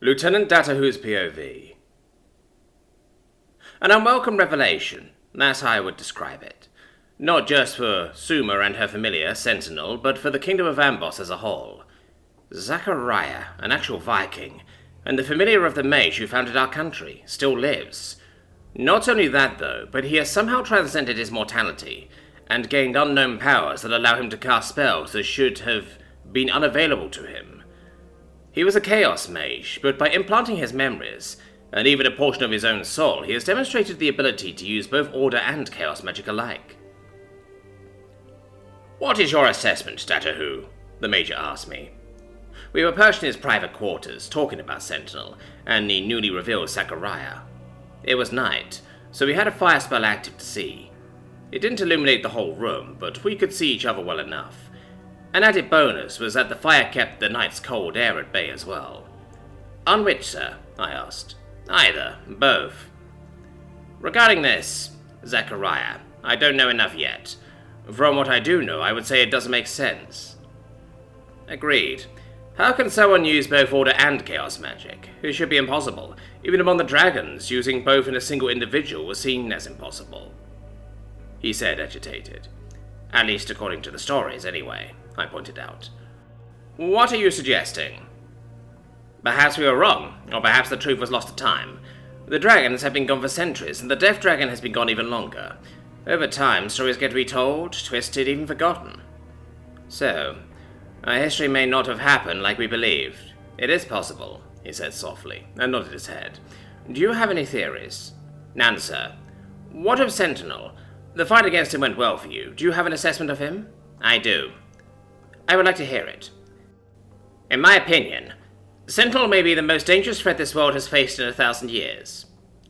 Lieutenant Datahoo's POV. An unwelcome revelation, that's how I would describe it. Not just for Suma and her familiar, Sentinel, but for the Kingdom of Ambos as a whole. Zachariah, an actual Viking, and the familiar of the mage who founded our country, still lives. Not only that, though, but he has somehow transcended his mortality, and gained unknown powers that allow him to cast spells that should have been unavailable to him. He was a chaos mage, but by implanting his memories, and even a portion of his own soul, he has demonstrated the ability to use both order and chaos magic alike. "What is your assessment, Datahoo?" the Major asked me. We were perched in his private quarters, talking about Sentinel, and the newly revealed Zachariah. It was night, so we had a fire spell active to see. It didn't illuminate the whole room, but we could see each other well enough. An added bonus was that the fire kept the night's cold air at bay as well. "On which, sir?" I asked. "Either. Both." "Regarding this, Zachariah, I don't know enough yet. From what I do know, I would say it doesn't make sense." "Agreed. How can someone use both order and chaos magic? It should be impossible. Even among the dragons, using both in a single individual was seen as impossible," he said, agitated. "At least according to the stories, anyway," I pointed out. "What are you suggesting?" "Perhaps we were wrong, or perhaps the truth was lost to time. The dragons have been gone for centuries, and the Death Dragon has been gone even longer. Over time, stories get retold, twisted, even forgotten. So, our history may not have happened like we believed. It is possible," he said softly, and nodded his head. "Do you have any theories?" "None, sir. What of Sentinel? The fight against him went well for you. Do you have an assessment of him?" "I do." "I would like to hear it." "In my opinion, Sentinel may be the most dangerous threat this world has faced in 1,000 years.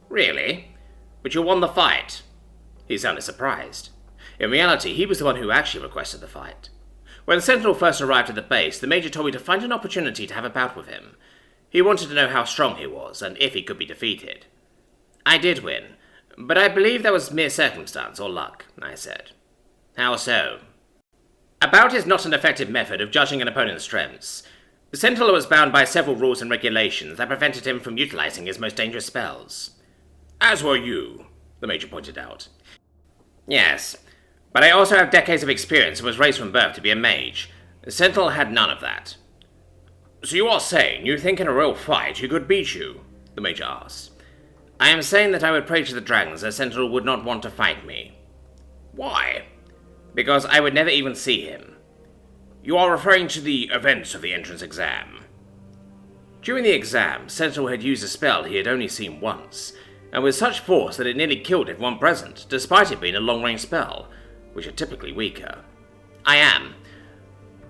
"Really? But you won the fight." He sounded surprised. In reality, he was the one who actually requested the fight. When Sentinel first arrived at the base, the Major told me to find an opportunity to have a bout with him. He wanted to know how strong he was, and if he could be defeated. "I did win, but I believe that was mere circumstance or luck," I said. "How so?" "A bout is not an effective method of judging an opponent's strengths. Sentinel was bound by several rules and regulations that prevented him from utilizing his most dangerous spells." "As were you," the Major pointed out. "Yes, but I also have decades of experience and was raised from birth to be a mage. Sentinel had none of that." "So you are saying you think in a real fight he could beat you?" the Major asked. "I am saying that I would pray to the dragons that Sentinel would not want to fight me." "Why?" "Because I would never even see him." "You are referring to the events of the entrance exam." During the exam, Sentinel had used a spell he had only seen once, and with such force that it nearly killed everyone present, despite it being a long-range spell, which are typically weaker. "I am.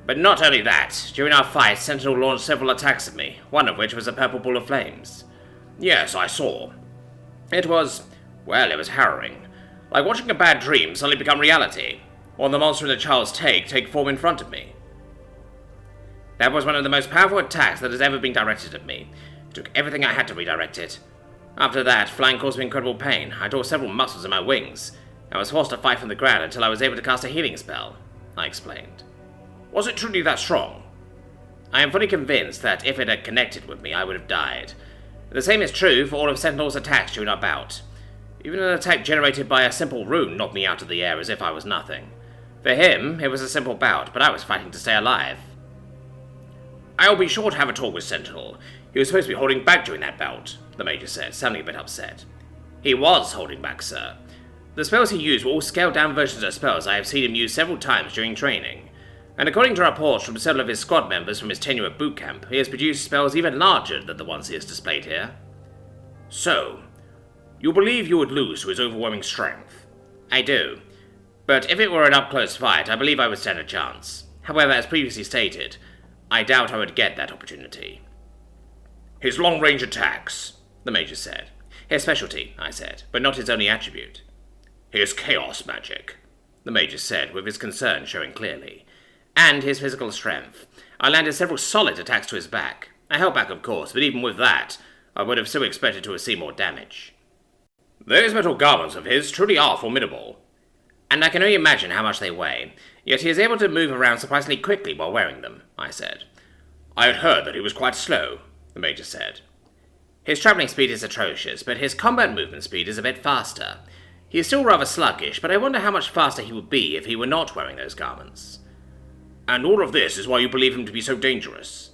But not only that, during our fight, Sentinel launched several attacks at me, one of which was a purple ball of flames." "Yes, I saw. It was harrowing. Like watching a bad dream suddenly become reality, or the monster in the child's take form in front of me. That was one of the most powerful attacks that has ever been directed at me. It took everything I had to redirect it. After that, flying caused me incredible pain. I tore several muscles in my wings. I was forced to fight from the ground until I was able to cast a healing spell," I explained. "Was it truly that strong?" "I am fully convinced that if it had connected with me, I would have died. The same is true for all of Sentinel's attacks during our bout. Even an attack generated by a simple rune knocked me out of the air as if I was nothing. For him, it was a simple bout, but I was fighting to stay alive." "I'll be sure to have a talk with Sentinel. He was supposed to be holding back during that bout," the Major said, sounding a bit upset. "He was holding back, sir. The spells he used were all scaled-down versions of spells I have seen him use several times during training. And according to reports from several of his squad members from his tenure at boot camp, he has produced spells even larger than the ones he has displayed here." "So, you believe you would lose to his overwhelming strength?" "I do. But if it were an up-close fight, I believe I would stand a chance. However, as previously stated, I doubt I would get that opportunity." "His long-range attacks," the Major said. "His specialty," I said, "but not his only attribute." "His chaos magic," the Major said, with his concern showing clearly. "And his physical strength. I landed several solid attacks to his back. I held back, of course, but even with that, I would have still expected to have seen more damage." "Those metal garments of his truly are formidable." "And I can only imagine how much they weigh. Yet he is able to move around surprisingly quickly while wearing them," I said. "I had heard that he was quite slow," the Major said. His travelling speed is atrocious, but his combat movement speed is a bit faster. He is still rather sluggish, but I wonder how much faster he would be if he were not wearing those garments. And all of this is why you believe him to be so dangerous?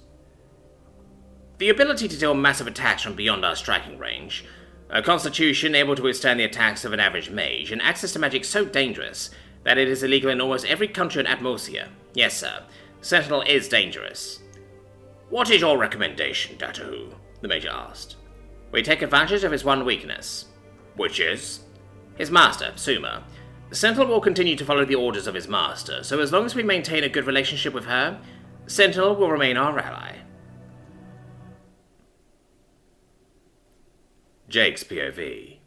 The ability to deal massive attacks from beyond our striking range, a constitution able to withstand the attacks of an average mage, and access to magic so dangerous that it is illegal in almost every country in Atmosphere. Yes, sir. Sentinel is dangerous. What is your recommendation, Datahu? The Major asked. We take advantage of his one weakness. Which is? His master, Suma. Sentinel will continue to follow the orders of his master, so as long as we maintain a good relationship with her, Sentinel will remain our ally. Jake's POV.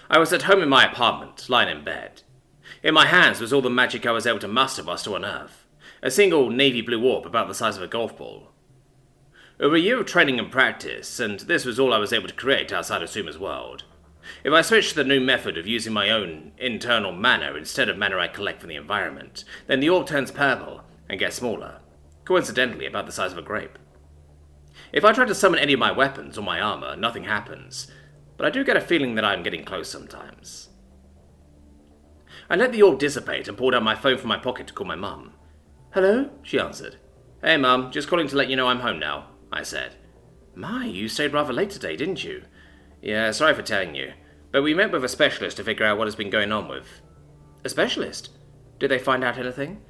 I was at home in my apartment, lying in bed. In my hands was all the magic I was able to muster while still on Earth. A single navy blue orb about the size of a golf ball. Over a year of training and practice, and this was all I was able to create outside of Suma's world. If I switched to the new method of using my own internal mana instead of mana I collect from the environment, then the orb turns purple and gets smaller, coincidentally about the size of a grape. If I try to summon any of my weapons or my armor, nothing happens, but I do get a feeling that I am getting close sometimes. I let the orb dissipate and pulled out my phone from my pocket to call my mum. Hello? She answered. Hey mum, just calling to let you know I'm home now, I said. My, you stayed rather late today, didn't you? Yeah, sorry for telling you, but we met with a specialist to figure out what has been going on with... A specialist? Did they find out anything?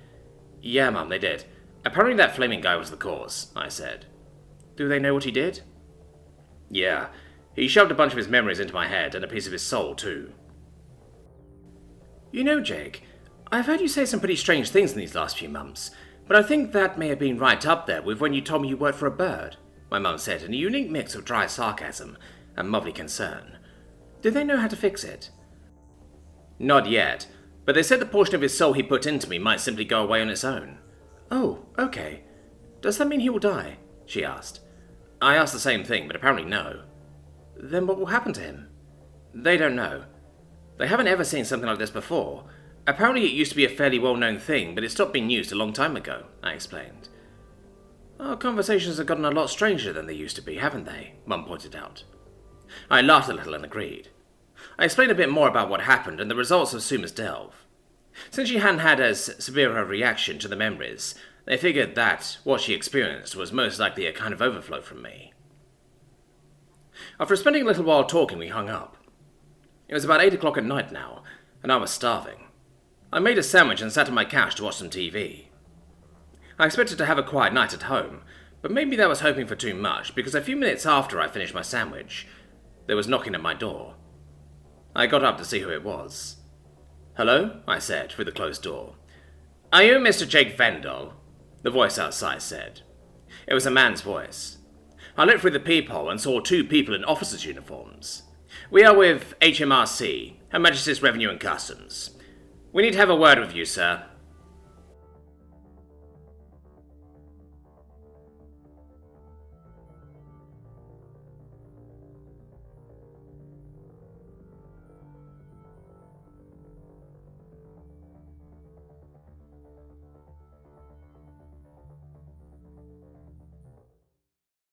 Yeah mum, they did. Apparently that flaming guy was the cause, I said. Do they know what he did? Yeah, he shoved a bunch of his memories into my head and a piece of his soul too. You know, Jake, I've heard you say some pretty strange things in these last few months, but I think that may have been right up there with when you told me you worked for a bird, my mum said in a unique mix of dry sarcasm and motherly concern. Do they know how to fix it? Not yet, but they said the portion of his soul he put into me might simply go away on its own. Oh, okay. Does that mean he will die? She asked. I asked the same thing, but apparently no. Then what will happen to him? They don't know. They haven't ever seen something like this before. Apparently it used to be a fairly well-known thing, but it stopped being used a long time ago, I explained. Our conversations have gotten a lot stranger than they used to be, haven't they? Mum pointed out. I laughed a little and agreed. I explained a bit more about what happened and the results of Suma's delve. Since she hadn't had as severe a reaction to the memories, they figured that what she experienced was most likely a kind of overflow from me. After spending a little while talking, we hung up. It was about 8 o'clock at night now, and I was starving. I made a sandwich and sat on my couch to watch some TV. I expected to have a quiet night at home, but maybe that was hoping for too much, because a few minutes after I finished my sandwich, there was knocking at my door. I got up to see who it was. Hello? I said, through the closed door. Are you Mr. Jake Vendel? The voice outside said. It was a man's voice. I looked through the peephole and saw 2 people in officers' uniforms. We are with HMRC, Her Majesty's Revenue and Customs. We need to have a word with you, sir.